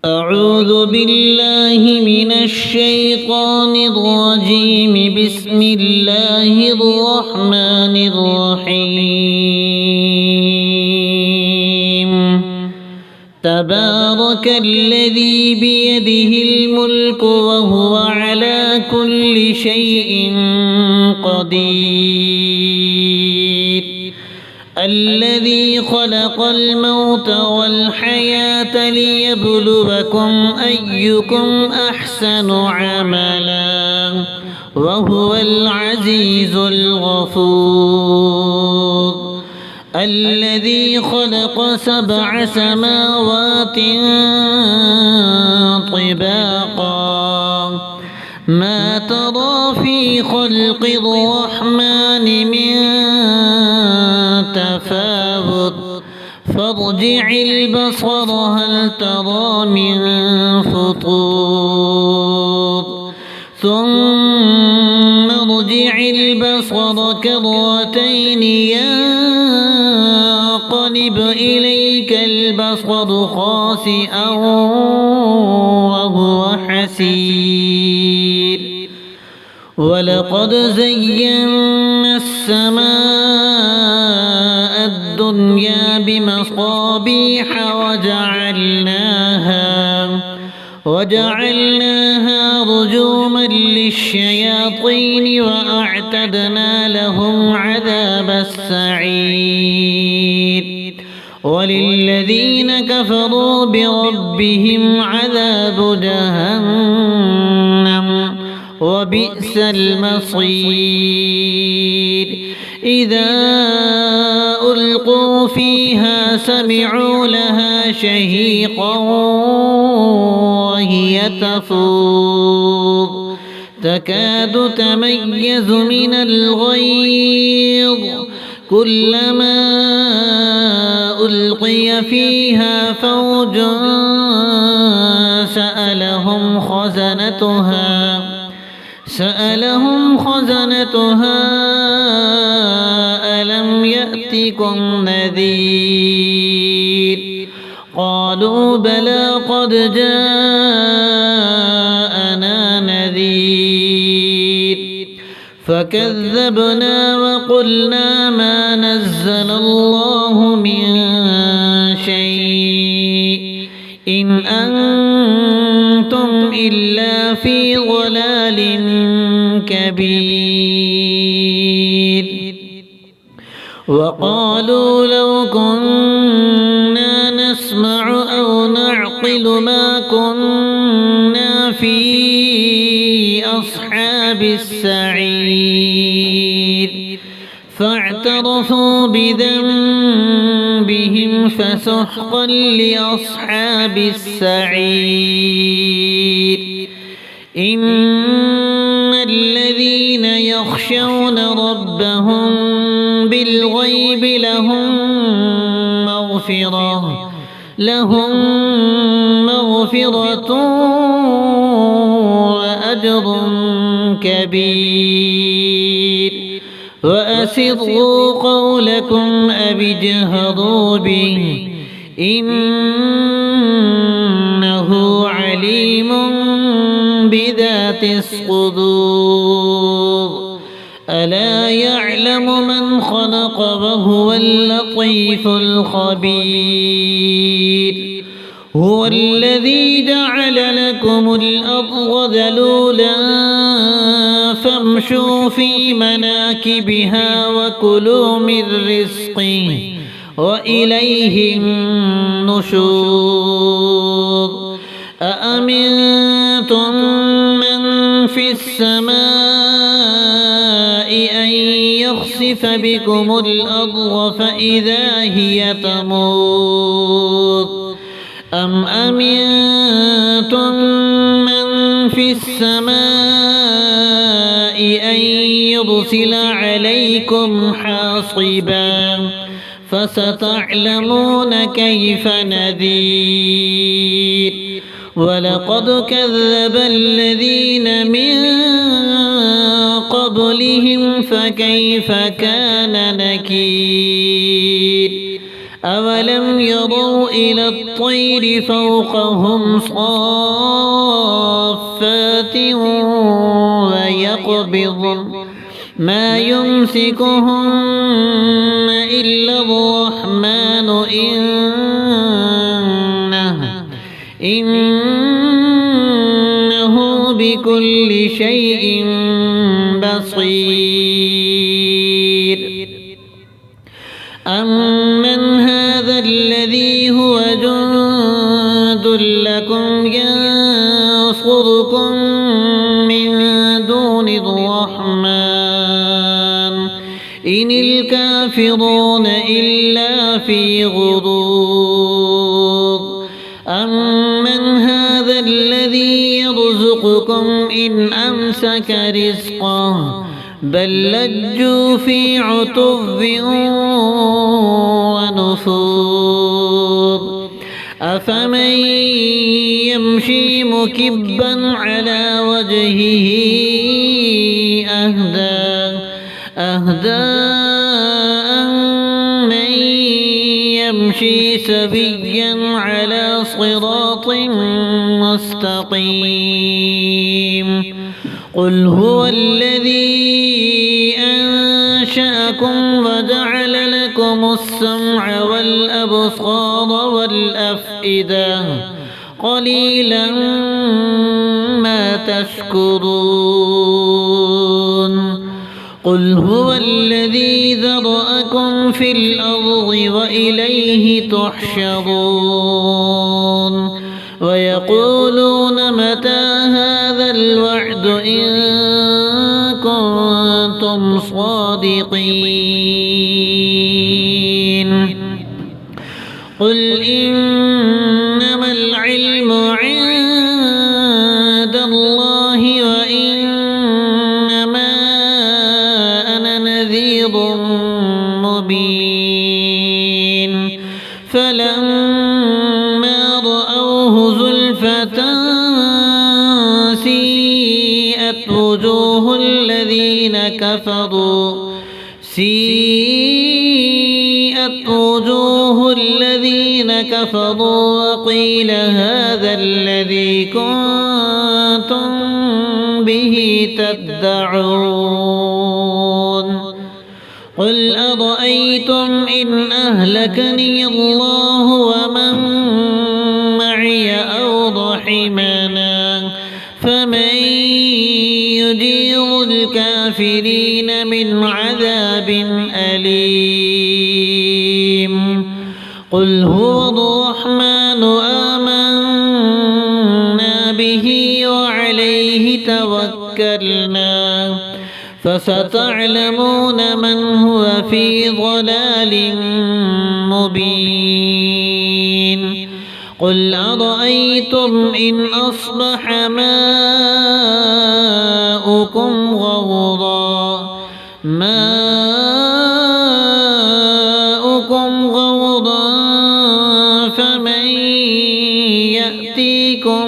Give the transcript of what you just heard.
أعوذ بالله من الشيطان الرجيم. بسم الله الرحمن الرحيم. تبارك الذي بيده الملك وهو على كل شيء قدير. الذي خلق الموت والحياة ليبلوكم أيكم أحسن عملا وهو العزيز الغفور. الذي خلق 7 سماوات طباقا ما ترى في خلق الرحمن من تفاوت فارجع البصر هل ترى من فطور ثم ارجع البصر كرتين ينقلب إليك البصر خاسئا وهو حسير. ولقد زينا السماء الدنيا بمصابيح وجعلناها رجوما للشياطين وأعتدنا لهم عذاب السعير. وللذين كفروا بربهم عذاب جهنم وبئس المصير. إذا ألقوا فيها سمعوا لها شهيقا وهي تفور تكاد تميز من الغيظ كلما ألقي فيها فوج سألهم خزنتها ألم يأتكم نذير؟ قالوا بلى قد جاءنا نذير فكذبنا وقلنا ما نزل الله من شيء إن أنتم إلا في ضلال كبير. وقالوا لو كنا نسمع أو نعقل ما كنا في أصحاب السعير فاعترفوا بذنبهم فسحقا لأصحاب السعير. إن الذين يخشون ربهم بالغيب لهم مغفرة وأجر كبير. وأسروا قولكم أو اجهروا به إنه عليم بذات الصدور. ألا يعلم من خلق وهو اللطيف الخبير. هو الذي جعل لكم الأرض ذلولا فامشوا في مناكبها وكلوا من رزقه وإليه النشور. أأمنتم من في السماء أن يخسف بكم الأرض فإذا هي تمور أم أمنتم من في السماء أن يرسل عليكم حاصبا فستعلمون كيف نذير. ولقد كذب الذين من قبلهم فكيف كان نكير. أولم يروا إلى الطير فوقهم صافات ويقبضن ما يمسكهن إلا الرحمن إنه بكل شيء بصير أمن هذا الذي هو جند لكم ينصركم من دون الرحمن إن الكافرون إلا في غرور أمن هذا الذي يرزقكم إن أمسك رزقه بل لجوا في عتو ونفور أفمن يمشي مكبا على وجهه أهدى أمن يمشي سويا على صراط مستقيم قل هو الذي أنشأكم وجعل لكم السمع والأبصار والأفئدة قليلا ما تشكرون قل هو الذي ذرأكم في الأرض وإليه تحشرون ويقولون متى هذا الوعد إن كنتم صادقين قل إنما العلم عند الله وإنما أنا نذير مبين فلما رأوه زلفة سيئت وجوه الذين كفروا وقيل هذا الذي كنتم به تدعون قل أرأيتم إن أهلكني الله ومن معي أو رحمنا فمن يجير الكافرين من عذاب أليم قل هو الرحمن آمنا به وعليه توكلنا فستعلمون من هو في ضلال مبين قل أرأيتم إن أصبح ماؤكم غورا فمن يأتيكم